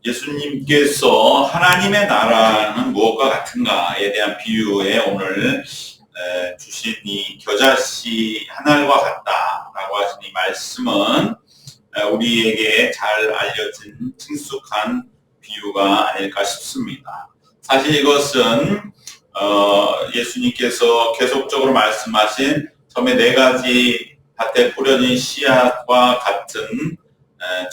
예수님께서 하나님의 나라는 무엇과 같은가에 대한 비유에 오늘 주신 이 겨자씨 한 알과 같다라고 하신 이 말씀은 우리에게 잘 알려진 친숙한 비유가 아닐까 싶습니다. 사실 이것은 예수님께서 계속적으로 말씀하신 처음에 4가지 밭에 뿌려진 씨앗과 같은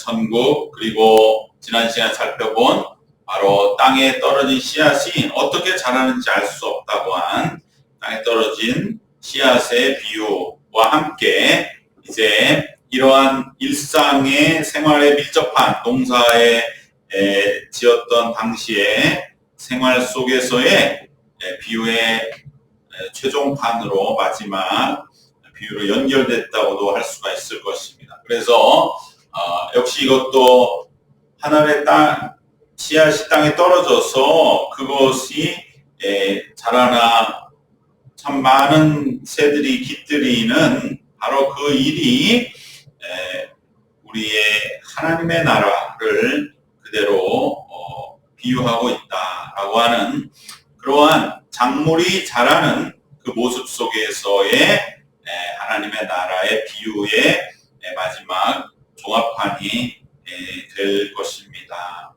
천국, 그리고 지난 시간 살펴본 바로 땅에 떨어진 씨앗이 어떻게 자라는지 알 수 없다고 한 땅에 떨어진 씨앗의 비유와 함께 이제 이러한 일상의 생활에 밀접한 농사에 지었던 당시의 생활 속에서의 비유의 최종판으로 마지막 비유로 연결됐다고도 할 수가 있을 것입니다. 그래서 역시 이것도 하늘의 씨앗이 땅에 떨어져서 그것이 자라나 참 많은 새들이 깃들이는 바로 그 일이 우리의 하나님의 나라를 그대로 비유하고 있다라고 하는 그러한 작물이 자라는 그 모습 속에서의 하나님의 나라의 비유의 마지막 종합판이 될 것입니다.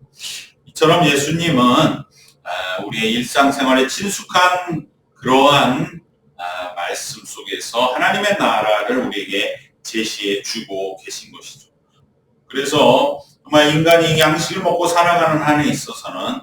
이처럼 예수님은 우리의 일상생활에 친숙한 그러한 말씀 속에서 하나님의 나라를 우리에게 제시해 주고 계신 것이죠. 그래서 정말 인간이 양식을 먹고 살아가는 한에 있어서는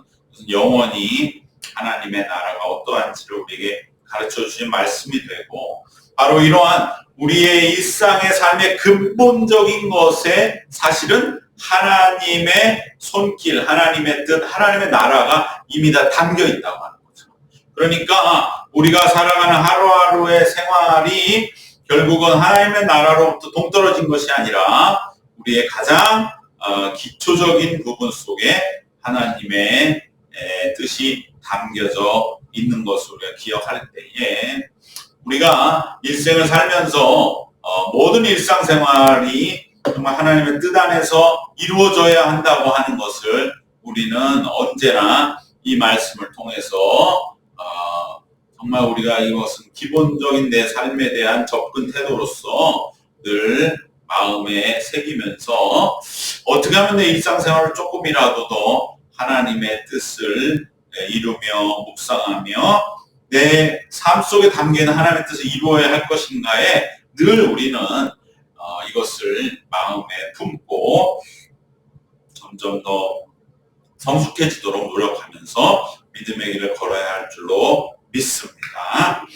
영원히 하나님의 나라가 어떠한지를 우리에게 가르쳐 주신 말씀이 되고, 바로 이러한 우리의 일상의 삶의 근본적인 것에 사실은 하나님의 손길, 하나님의 뜻, 하나님의 나라가 이미 다 담겨 있다고 하는 거죠. 그러니까 우리가 살아가는 하루하루의 생활이 결국은 하나님의 나라로부터 동떨어진 것이 아니라 우리의 가장 기초적인 부분 속에 하나님의 뜻이 담겨져 있는 것을 우리가 기억할 때에 우리가 일생을 살면서 모든 일상생활이 정말 하나님의 뜻 안에서 이루어져야 한다고 하는 것을 우리는 언제나 이 말씀을 통해서 정말 우리가 이것은 기본적인 내 삶에 대한 접근 태도로서 늘 마음에 새기면서 어떻게 하면 내 일상생활을 조금이라도 더 하나님의 뜻을 이루며 묵상하며 내 삶 속에 담긴 하나님의 뜻을 이루어야 할 것인가에 늘 우리는 이것을 마음에 품고 점점 더 성숙해지도록 노력하면서 믿음의 길을 걸어야 할 줄로 믿습니다.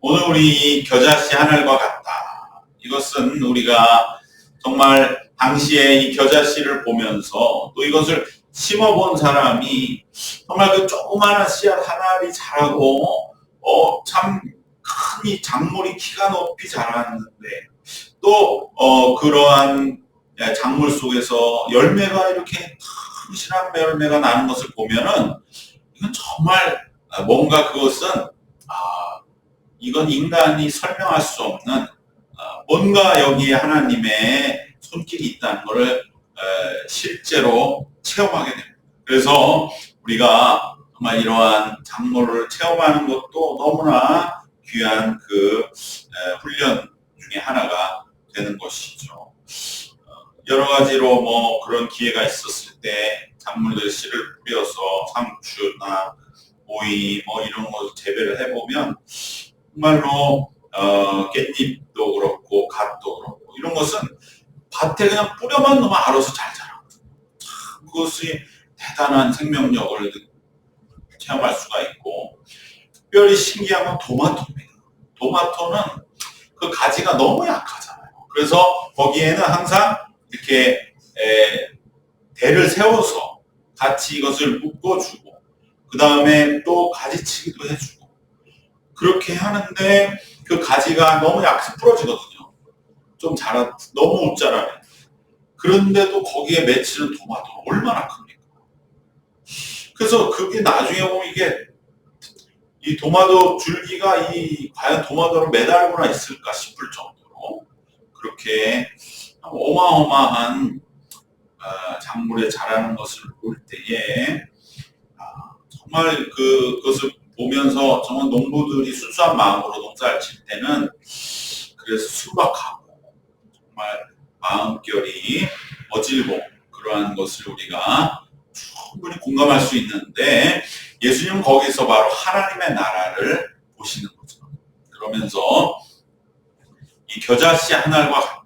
오늘 우리 겨자씨 한 알과 같다. 이것은 우리가 정말 당시에 이 겨자씨를 보면서 또 이것을 심어본 사람이 정말 그 조그마한 씨앗 한 알이 자라고 참 큰 이 작물이 키가 높이 자랐는데 또 그러한 작물 속에서 열매가 이렇게 튼실한 열매가 나는 것을 보면은 이건 정말 뭔가 그것은 이건 인간이 설명할 수 없는 뭔가 여기에 하나님의 손길이 있다는 것을 실제로 체험하게 됩니다. 그래서 우리가 정말 이러한 작물을 체험하는 것도 너무나 귀한 그 훈련 중에 하나가 되는 것이죠. 여러 가지로 뭐 그런 기회가 있었을 때 작물들 씨를 뿌려서 상추나 오이 뭐 이런 것을 재배를 해보면 정말로 깻잎도 그렇고 갓도 그렇고 이런 것은 밭에 그냥 뿌려만 놓으면 알아서 잘 자라거든요. 그것이 대단한 생명력을 체험할 수가 있고, 특별히 신기한 건 토마토입니다. 토마토는 그 가지가 너무 약하잖아요. 그래서 거기에는 항상 이렇게 대를 세워서 같이 이것을 묶어주고 그 다음에 또 가지치기도 해주고 그렇게 하는데 그 가지가 너무 약해서 부러지거든요. 좀 너무 못 자라네. 그런데도 거기에 맺히는 토마토는 얼마나 큽니까? 그래서 그게 나중에 보면 이 토마토 줄기가 과연 토마토로 매달고나 있을까 싶을 정도로 그렇게 어마어마한 작물에 자라는 것을 볼 때에 정말 그것을 보면서 정말 농부들이 순수한 마음으로 농사를 칠 때는 그래서 순박하고 정말 마음결이 어질고 그러한 것을 우리가 충분히 공감할 수 있는데 예수님은 거기서 바로 하나님의 나라를 보시는 거죠. 그러면서 이 겨자씨 한 알과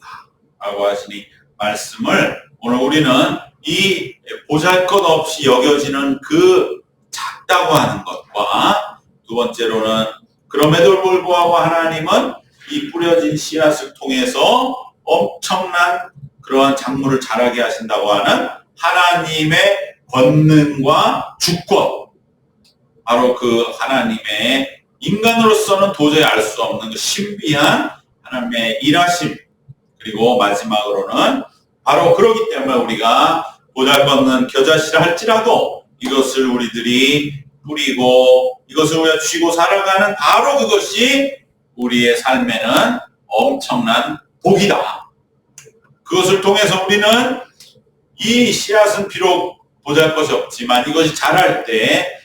같다라고 하시니 말씀을 오늘 우리는 이 보잘것없이 여겨지는 그 작다고 하는 것과 두 번째로는 그럼에도 불구하고 하나님은 이 뿌려진 씨앗을 통해서 엄청난 그러한 작물을 자라게 하신다고 하는 하나님의 권능과 주권, 바로 그 하나님의 인간으로서는 도저히 알 수 없는 그 신비한 하나님의 일하심, 그리고 마지막으로는 바로 그러기 때문에 우리가 보잘것없는 겨자씨라 할지라도 이것을 우리들이 뿌리고 이것을 우리가 쥐고 살아가는 바로 그것이 우리의 삶에는 엄청난 복이다. 그것을 통해서 우리는 이 씨앗은 비록 보잘것이 없지만 이것이 자랄 때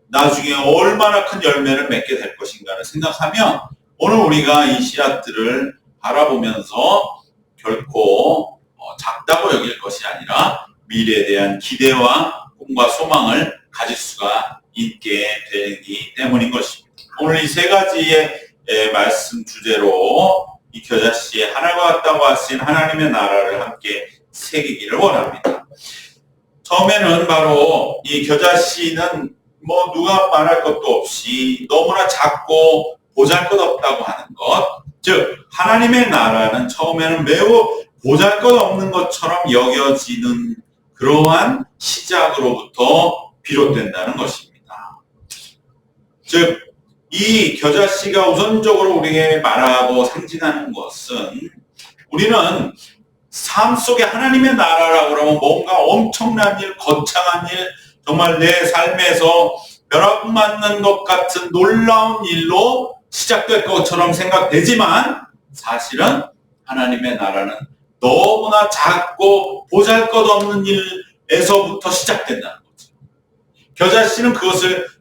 나중에 얼마나 큰 열매를 맺게 될 것인가를 생각하면 오늘 우리가 이 씨앗들을 바라보면서 결코 작다고 여길 것이 아니라 미래에 대한 기대와 꿈과 소망을 가질 수가 있게 되기 때문인 것입니다. 오늘 이 세 가지의 말씀 주제로 이 겨자씨에 하나가 같다고 하신 하나님의 나라를 함께 새기기를 원합니다. 처음에는 바로 이 겨자씨는 뭐 누가 말할 것도 없이 너무나 작고 보잘것없다고 하는 것, 즉 하나님의 나라는 처음에는 매우 보잘것없는 것처럼 여겨지는 그러한 시작으로부터 비롯된다는 것입니다. 즉 이 겨자씨가 우선적으로 우리에게 말하고 상징하는 것은 우리는 삶 속에 하나님의 나라라고 그러면 뭔가 엄청난 일, 거창한 일, 정말 내 삶에서 벼락 맞는 것 같은 놀라운 일로 시작될 것처럼 생각되지만 사실은 하나님의 나라는 너무나 작고 보잘것없는 일에서부터 시작된다는 거죠. 겨자씨는 그것을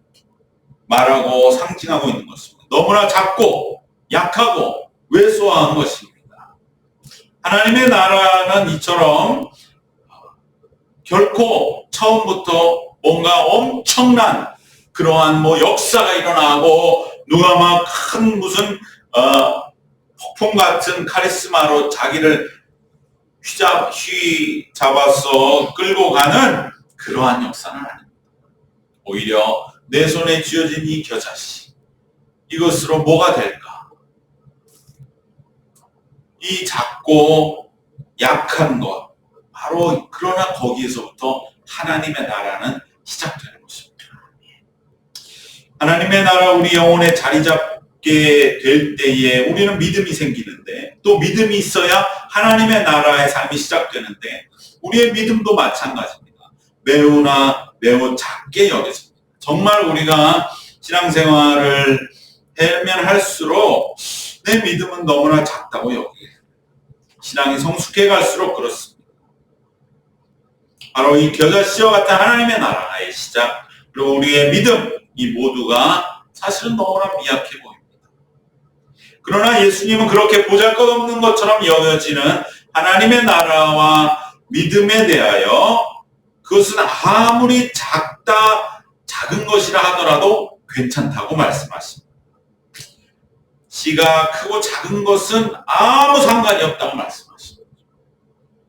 말하고 상징하고 있는 것입니다. 너무나 작고 약하고 왜소한 것입니다. 하나님의 나라는 이처럼 결코 처음부터 뭔가 엄청난 그러한 뭐 역사가 일어나고 누가 막 큰 무슨 폭풍 같은 카리스마로 자기를 휘잡아서 끌고 가는 그러한 역사는 아닙니다. 오히려 내 손에 쥐어진 이 겨자씨, 이것으로 뭐가 될까? 이 작고 약한 것, 바로 그러나 거기에서부터 하나님의 나라는 시작되는 것입니다. 하나님의 나라 우리 영혼에 자리 잡게 될 때에 우리는 믿음이 생기는데 또 믿음이 있어야 하나님의 나라의 삶이 시작되는데 우리의 믿음도 마찬가지입니다. 매우 작게 여겨집니다. 정말 우리가 신앙생활을 하면 할수록 내 믿음은 너무나 작다고 여기게 신앙이 성숙해 갈수록 그렇습니다. 바로 이 겨자씨와 같은 하나님의 나라의 시작, 그리고 우리의 믿음, 이 모두가 사실은 너무나 미약해 보입니다. 그러나 예수님은 그렇게 보잘것없는 것처럼 여겨지는 하나님의 나라와 믿음에 대하여 그것은 아무리 작은 것이라 하더라도 괜찮다고 말씀하십니다. 씨가 크고 작은 것은 아무 상관이 없다고 말씀하십니다.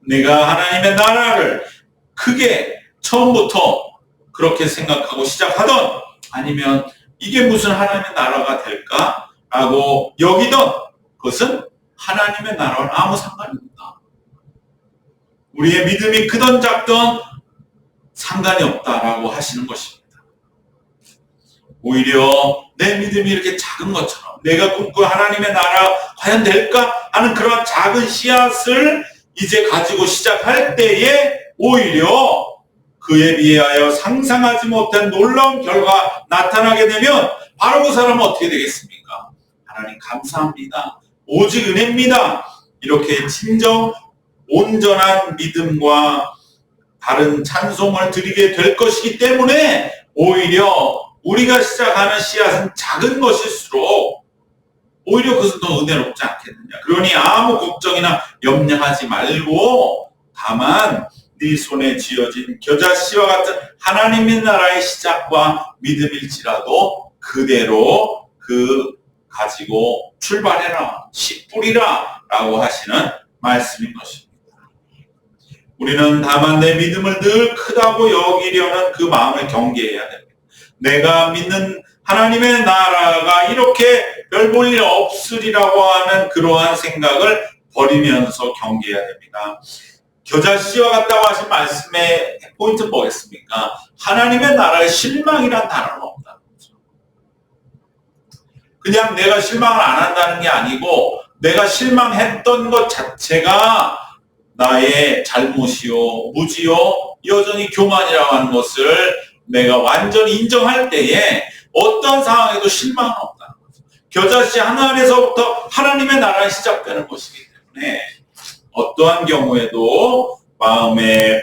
내가 하나님의 나라를 크게 처음부터 그렇게 생각하고 시작하던 아니면 이게 무슨 하나님의 나라가 될까? 라고 여기던 그것은 하나님의 나라와는 아무 상관이 없다. 우리의 믿음이 크던 작던 상관이 없다라고 하시는 것입니다. 오히려 내 믿음이 이렇게 작은 것처럼 내가 꿈꾸는 하나님의 나라 과연 될까 하는 그런 작은 씨앗을 이제 가지고 시작할 때에 오히려 그에 비하여 상상하지 못한 놀라운 결과가 나타나게 되면 바로 그 사람은 어떻게 되겠습니까? 하나님 감사합니다. 오직 은혜입니다. 이렇게 진정 온전한 믿음과 다른 찬송을 드리게 될 것이기 때문에 오히려 우리가 시작하는 씨앗은 작은 것일수록 오히려 그것은 더 은혜롭지 않겠느냐. 그러니 아무 걱정이나 염려하지 말고 다만 네 손에 쥐어진 겨자씨와 같은 하나님의 나라의 시작과 믿음일지라도 그대로 가지고 출발해라, 씨 뿌리라 라고 하시는 말씀인 것입니다. 우리는 다만 내 믿음을 늘 크다고 여기려는 그 마음을 경계해야 됩니다. 내가 믿는 하나님의 나라가 이렇게 별 볼 일 없으리라고 하는 그러한 생각을 버리면서 경계해야 됩니다. 겨자씨와 같다고 하신 말씀의 포인트 뭐겠습니까? 하나님의 나라의 실망이란 단어는 없다는 거죠. 그냥 내가 실망을 안 한다는 게 아니고 내가 실망했던 것 자체가 나의 잘못이요, 무지요, 여전히 교만이라고 하는 것을 내가 완전히 인정할 때에 어떤 상황에도 실망은 없다는 거죠. 겨자씨 하나에서부터 하나님의 나라가 시작되는 것이기 때문에 어떠한 경우에도 마음의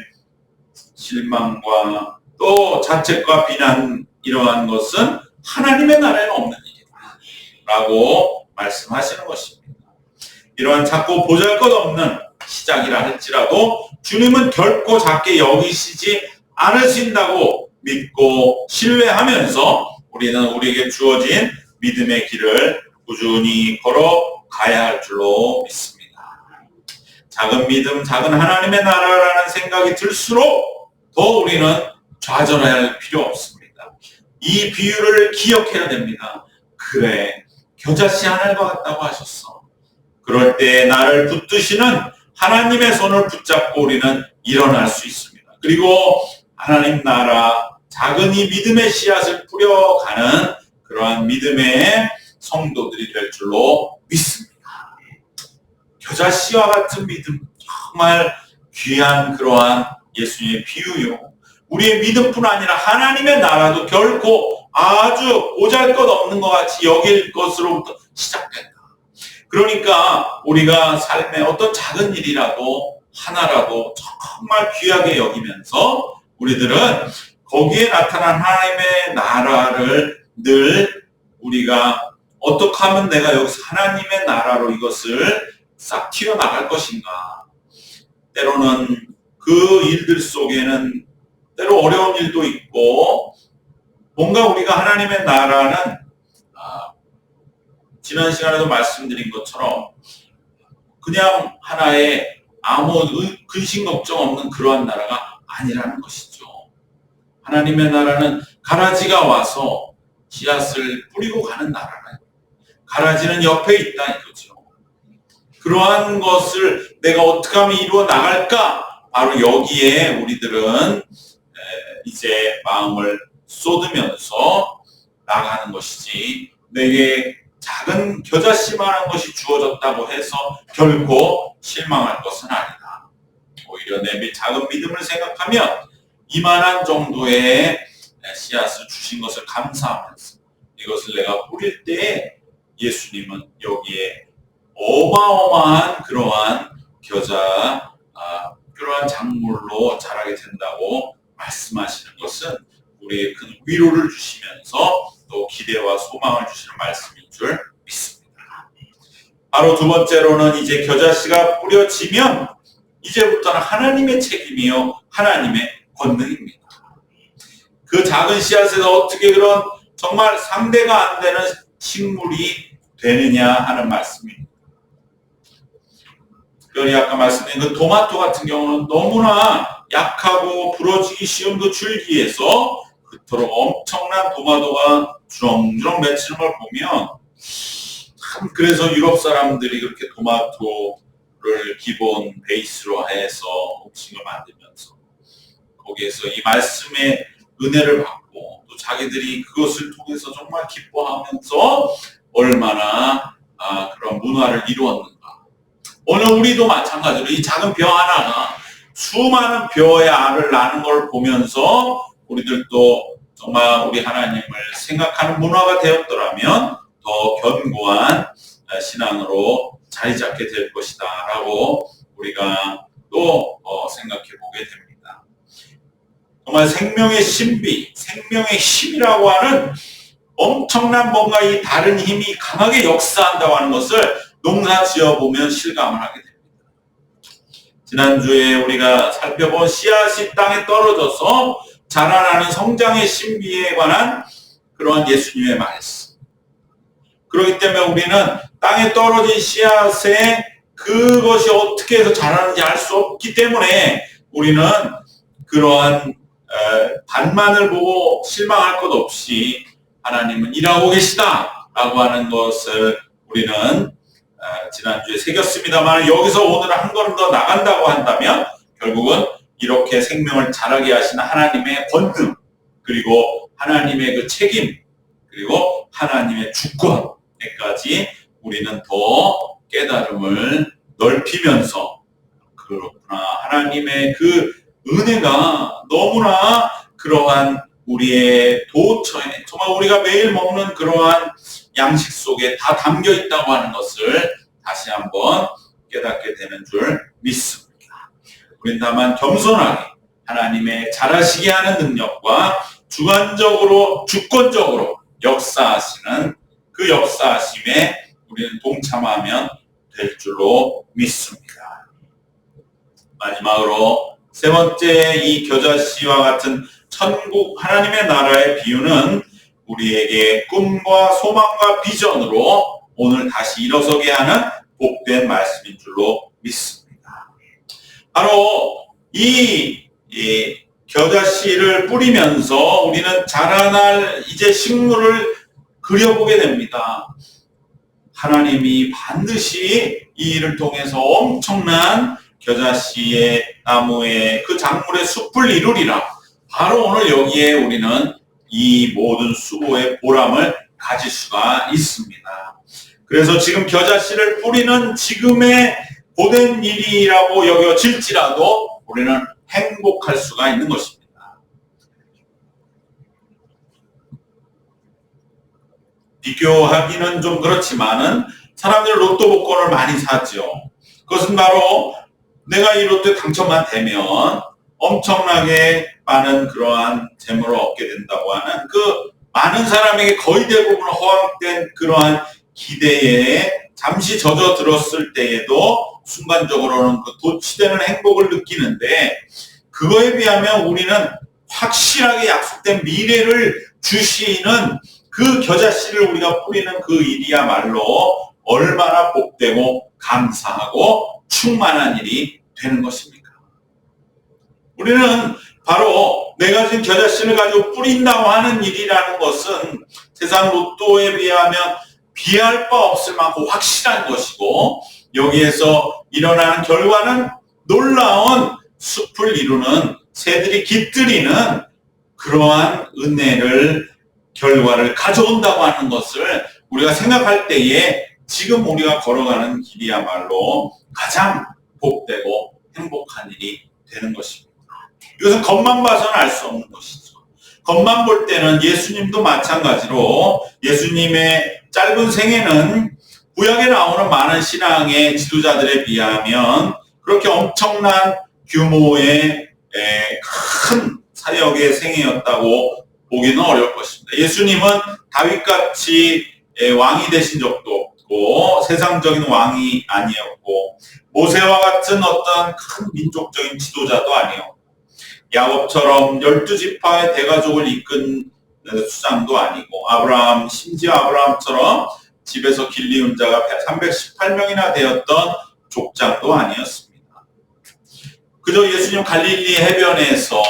실망과 또 자책과 비난 이러한 것은 하나님의 나라에는 없는 일이다 라고 말씀하시는 것입니다. 이러한 작고 보잘것없는 시작이라 할지라도 주님은 결코 작게 여기시지 않으신다고 믿고 신뢰하면서 우리는 우리에게 주어진 믿음의 길을 꾸준히 걸어가야 할 줄로 믿습니다. 작은 믿음, 작은 하나님의 나라라는 생각이 들수록 더 우리는 좌절할 필요 없습니다. 이 비유를 기억해야 됩니다. 그래, 겨자씨 하늘과 같다고 하셨어. 그럴 때 나를 붙드시는 하나님의 손을 붙잡고 우리는 일어날 수 있습니다. 그리고 하나님 나라, 작은 이 믿음의 씨앗을 뿌려가는 그러한 믿음의 성도들이 될 줄로 믿습니다. 겨자씨와 같은 믿음, 정말 귀한 그러한 예수님의 비유요. 우리의 믿음뿐 아니라 하나님의 나라도 결코 아주 보잘것없는 것 같이 여길 것으로부터 시작된다. 그러니까 우리가 삶의 어떤 작은 일이라도 하나라도 정말 귀하게 여기면서 우리들은 거기에 나타난 하나님의 나라를 늘 우리가 어떻게 하면 내가 여기서 하나님의 나라로 이것을 싹 튀어나갈 것인가. 때로는 그 일들 속에는 때로 어려운 일도 있고 뭔가 우리가 하나님의 나라는 지난 시간에도 말씀드린 것처럼 그냥 하나의 아무 근심 걱정 없는 그러한 나라가 아니라는 것이죠. 하나님의 나라는 가라지가 와서 씨앗을 뿌리고 가는 나라는 가라지는 옆에 있다 이거죠. 그러한 것을 내가 어떻게 하면 이루어 나갈까? 바로 여기에 우리들은 이제 마음을 쏟으면서 나가는 것이지 내게 작은 겨자씨만한 것이 주어졌다고 해서 결코 실망할 것은 아니다. 오히려 내 작은 믿음을 생각하면 이만한 정도의 씨앗을 주신 것을 감사하면서 이것을 내가 뿌릴 때에 예수님은 여기에 어마어마한 그러한 그러한 작물로 자라게 된다고 말씀하시는 것은 우리에게 큰 위로를 주시면서 또 기대와 소망을 주시는 말씀인 줄 믿습니다. 바로 두 번째로는 이제 겨자씨가 뿌려지면 이제부터는 하나님의 책임이요 하나님의 권능입니다. 그 작은 씨앗에서 어떻게 그런 정말 상대가 안 되는 식물이 되느냐 하는 말씀입니다. 특별히 아까 말씀드린 그 토마토 같은 경우는 너무나 약하고 부러지기 쉬운 그 줄기에서 그토록 엄청난 토마토가 주렁주렁 맺히는 걸 보면 참 그래서 유럽 사람들이 그렇게 토마토를 기본 베이스로 해서 음식을 만들면서 거기에서 이 말씀의 은혜를 받고 또 자기들이 그것을 통해서 정말 기뻐하면서 얼마나 그런 문화를 이루었는가. 오늘 우리도 마찬가지로 이 작은 벼 하나가 수많은 벼의 알을 낳는 걸 보면서 우리들도 정말 우리 하나님을 생각하는 문화가 되었더라면 더 견고한 신앙으로 자리 잡게 될 것이다 라고 우리가 또 생각해 보게 됩니다. 정말 생명의 신비, 생명의 힘이라고 하는 엄청난 뭔가 이 다른 힘이 강하게 역사한다고 하는 것을 농사 지어보면 실감을 하게 됩니다. 지난주에 우리가 살펴본 씨앗이 땅에 떨어져서 자라나는 성장의 신비에 관한 그러한 예수님의 말씀. 그렇기 때문에 우리는 땅에 떨어진 씨앗에 그것이 어떻게 해서 자라는지 알 수 없기 때문에 우리는 그러한 반만을 보고 실망할 것 없이 하나님은 일하고 계시다라고 하는 것을 우리는 지난주에 새겼습니다만, 여기서 오늘 한 걸음 더 나간다고 한다면 결국은 이렇게 생명을 자라게 하시는 하나님의 권능, 그리고 하나님의 그 책임, 그리고 하나님의 주권에까지 우리는 더 깨달음을 넓히면서, 그렇구나, 하나님의 그 은혜가 너무나 그러한 우리의 도처에, 정말 우리가 매일 먹는 그러한 양식 속에 다 담겨 있다고 하는 것을 다시 한번 깨닫게 되는 줄 믿습니다. 우린 다만 겸손하게 하나님의 잘하시게 하는 능력과 주관적으로, 주권적으로 역사하시는 그 역사하심에 우리는 동참하면 될 줄로 믿습니다. 마지막으로 세 번째, 이 겨자씨와 같은 천국 하나님의 나라의 비유는 우리에게 꿈과 소망과 비전으로 오늘 다시 일어서게 하는 복된 말씀인 줄로 믿습니다. 바로 이 겨자씨를 뿌리면서 우리는 자라날 이제 식물을 그려보게 됩니다. 하나님이 반드시 이 일을 통해서 엄청난 겨자씨의 나무의 그 작물의 숲을 이루리라. 바로 오늘 여기에 우리는 이 모든 수고의 보람을 가질 수가 있습니다. 그래서 지금 겨자씨를 뿌리는 지금의 고된 일이라고 여겨질지라도 우리는 행복할 수가 있는 것입니다. 비교하기는 좀 그렇지만은 사람들 로또 복권을 많이 사죠. 그것은 바로 내가 이 로또에 당첨만 되면 엄청나게 많은 그러한 재물을 얻게 된다고 하는 그 많은 사람에게 거의 대부분 허황된 그러한 기대에 잠시 젖어들었을 때에도 순간적으로는 그 도취되는 행복을 느끼는데, 그거에 비하면 우리는 확실하게 약속된 미래를 주시는 그 겨자씨를 우리가 뿌리는 그 일이야말로 얼마나 복되고 감사하고 충만한 일이 되는 것입니까? 우리는 바로 내가 지금 겨자씨를 가지고 뿌린다고 하는 일이라는 것은 세상 로또에 비하면 비할 바 없을 만큼 확실한 것이고, 여기에서 일어나는 결과는 놀라운 숲을 이루는 새들이 깃들이는 그러한 은혜를, 결과를 가져온다고 하는 것을 우리가 생각할 때에 지금 우리가 걸어가는 길이야말로 가장 복되고 행복한 일이 되는 것입니다. 이것은 겉만 봐서는 알 수 없는 것이죠. 겉만 볼 때는 예수님도 마찬가지로 예수님의 짧은 생애는 구약에 나오는 많은 신앙의 지도자들에 비하면 그렇게 엄청난 규모의 큰 사역의 생애였다고 보기는 어려울 것입니다. 예수님은 다윗같이 왕이 되신 적도 없고 세상적인 왕이 아니었고 모세와 같은 어떤 큰 민족적인 지도자도 아니었고 야곱처럼 12지파의 대가족을 이끈 수장도 아니고 심지어 아브라함처럼 집에서 길 이은 자가 318명이나 되었던 족장도 아니었습니다. 그저 예수님 갈릴리 해변에서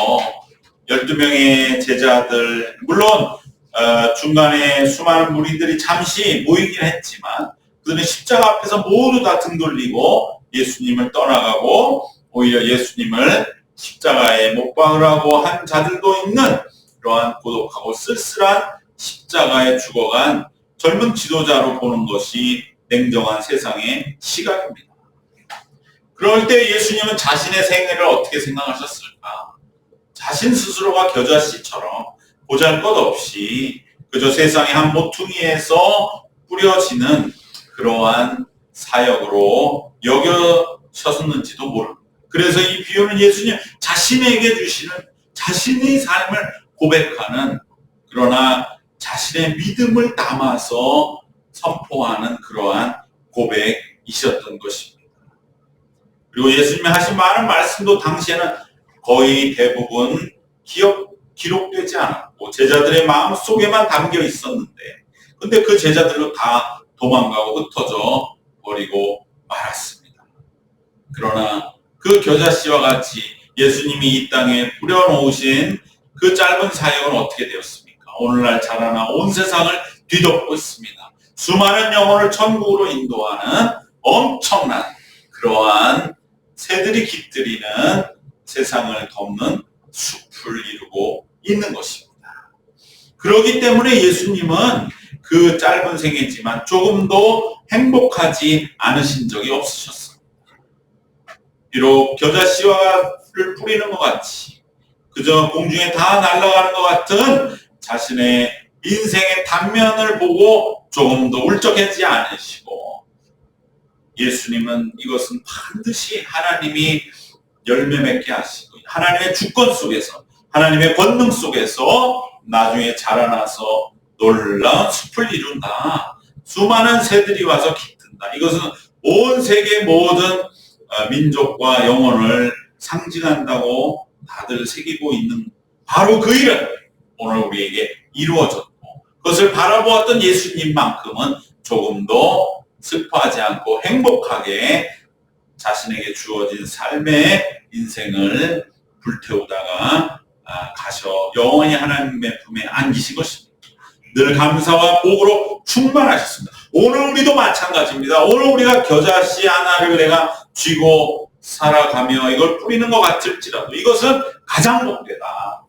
12명의 제자들, 물론 중간에 수많은 무리들이 잠시 모이긴 했지만 그들은 십자가 앞에서 모두 다 등 돌리고 예수님을 떠나가고 오히려 예수님을 십자가에 못 박으라고 한 자들도 있는 그러한 고독하고 쓸쓸한 십자가에 죽어간 젊은 지도자로 보는 것이 냉정한 세상의 시각입니다. 그럴 때 예수님은 자신의 생애를 어떻게 생각하셨을까? 자신 스스로가 겨자씨처럼 보잘것없이 그저 세상의 한 모퉁이에서 뿌려지는 그러한 사역으로 여겨셨는지도 모릅니다. 그래서 이 비유는 예수님 자신에게 주시는 자신의 삶을 고백하는, 그러나 자신의 믿음을 담아서 선포하는 그러한 고백이셨던 것입니다. 그리고 예수님이 하신 많은 말씀도 당시에는 거의 대부분 기록되지 않았고 제자들의 마음 속에만 담겨 있었는데, 근데 그 제자들로 다 도망가고 흩어져 버리고 말았습니다. 그러나 그 겨자씨와 같이 예수님이 이 땅에 뿌려놓으신 그 짧은 사역은 어떻게 되었습니까? 오늘날 자라나 온 세상을 뒤덮고 있습니다. 수많은 영혼을 천국으로 인도하는 엄청난 그러한 새들이 깃들이는 세상을 덮는 숲을 이루고 있는 것입니다. 그렇기 때문에 예수님은 그 짧은 생애지만 조금도 행복하지 않으신 적이 없으셨습니다. 비록 겨자씨를 뿌리는 것 같이 그저 공중에 다 날아가는 것 같은 자신의 인생의 단면을 보고 조금도 울적하지 않으시고, 예수님은 이것은 반드시 하나님이 열매 맺게 하시고 하나님의 주권 속에서, 하나님의 권능 속에서 나중에 자라나서 놀라운 숲을 이룬다. 수많은 새들이 와서 깃든다. 이것은 온 세계 모든 민족과 영혼을 상징한다고 다들 새기고 있는 바로 그 일은 오늘 우리에게 이루어졌고, 그것을 바라보았던 예수님만큼은 조금도 슬퍼하지 않고 행복하게 자신에게 주어진 삶의 인생을 불태우다가 가셔 영원히 하나님의 품에 안기신 것입니다. 늘 감사와 복으로 충만하셨습니다. 오늘 우리도 마찬가지입니다. 오늘 우리가 겨자씨 하나를 내가 쥐고 살아가며 이걸 뿌리는 것 같을지라도 이것은 가장 복되다,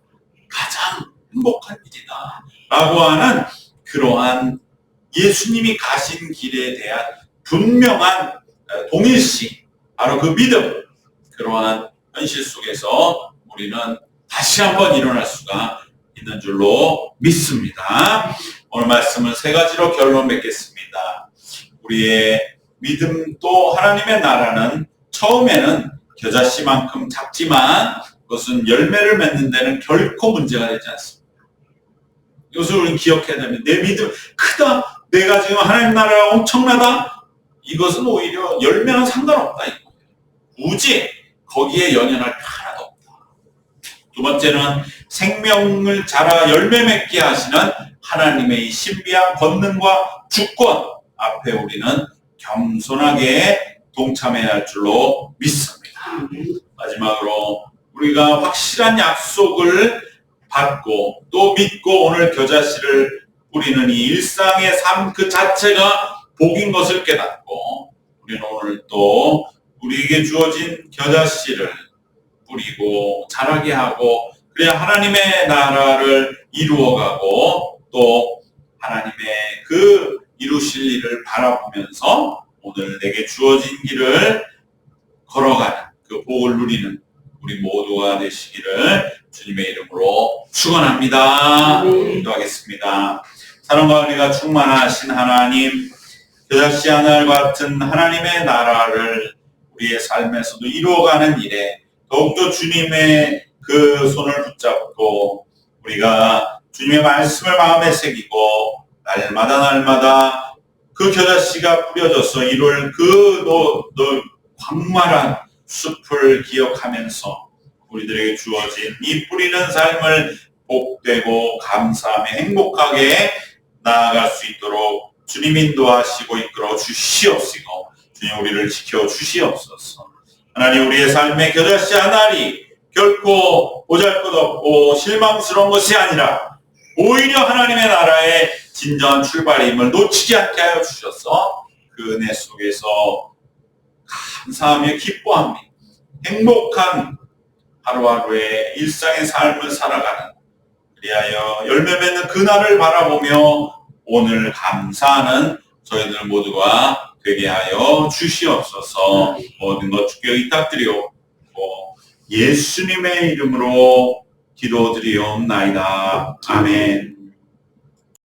가장 행복한 일이다 라고 하는 그러한 예수님이 가신 길에 대한 분명한 동일시, 바로 그 믿음, 그러한 현실 속에서 우리는 다시 한번 일어날 수가 있는 줄로 믿습니다. 오늘 말씀은 세 가지로 결론 맺겠습니다. 우리의 믿음 또 하나님의 나라는 처음에는 겨자씨만큼 작지만 그것은 열매를 맺는 데는 결코 문제가 되지 않습니다. 이것을 우리는 기억해야 됩니다. 내 믿음 크다, 내가 지금 하나님 나라가 엄청나다, 이것은 오히려 열매는 상관없다. 굳이 거기에 연연할 필요 하나도 없다. 두 번째는 생명을 자라 열매 맺게 하시는 하나님의 이 신비한 권능과 주권 앞에 우리는 겸손하게 동참해야 할 줄로 믿습니다. 마지막으로 우리가 확실한 약속을 받고 또 믿고 오늘 겨자씨를 뿌리는 이 일상의 삶 그 자체가 복인 것을 깨닫고, 우리는 오늘 또 우리에게 주어진 겨자씨를 뿌리고 자라게 하고, 그래야 하나님의 나라를 이루어가고 또 하나님의 그 이루실 일을 바라보면서 오늘 내게 주어진 길을 걸어가는 그 복을 누리는 우리 모두가 되시기를 주님의 이름으로 축원합니다. 기도하겠습니다. 사랑과 은혜가 충만하신 하나님, 겨자씨 하늘 같은 하나님의 나라를 우리의 삶에서도 이루어가는 일에 더욱더 주님의 그 손을 붙잡고 우리가 주님의 말씀을 마음에 새기고 날마다 그 겨자씨가 뿌려져서 이룰 그 광활한 숲을 기억하면서 우리들에게 주어진 이 뿌리는 삶을 복되고 감사하며 행복하게 나아갈 수 있도록 주님 인도하시고 이끌어 주시옵시고, 주님 우리를 지켜 주시옵소서. 하나님, 우리의 삶의 겨자씨 하나리 결코 보잘것없고 실망스러운 것이 아니라 오히려 하나님의 나라의 진정한 출발임을 놓치지 않게 하여 주셔서 그 은혜 속에서 감사하며 기뻐하며 행복한 하루하루의 일상의 삶을 살아가는, 그리하여 열매 맺는 그날을 바라보며 오늘 감사하는 저희들 모두가 되게 하여 주시옵소서. 모든 것 주께 의탁드리옵고 예수님의 이름으로 기도드리옵나이다. 아멘.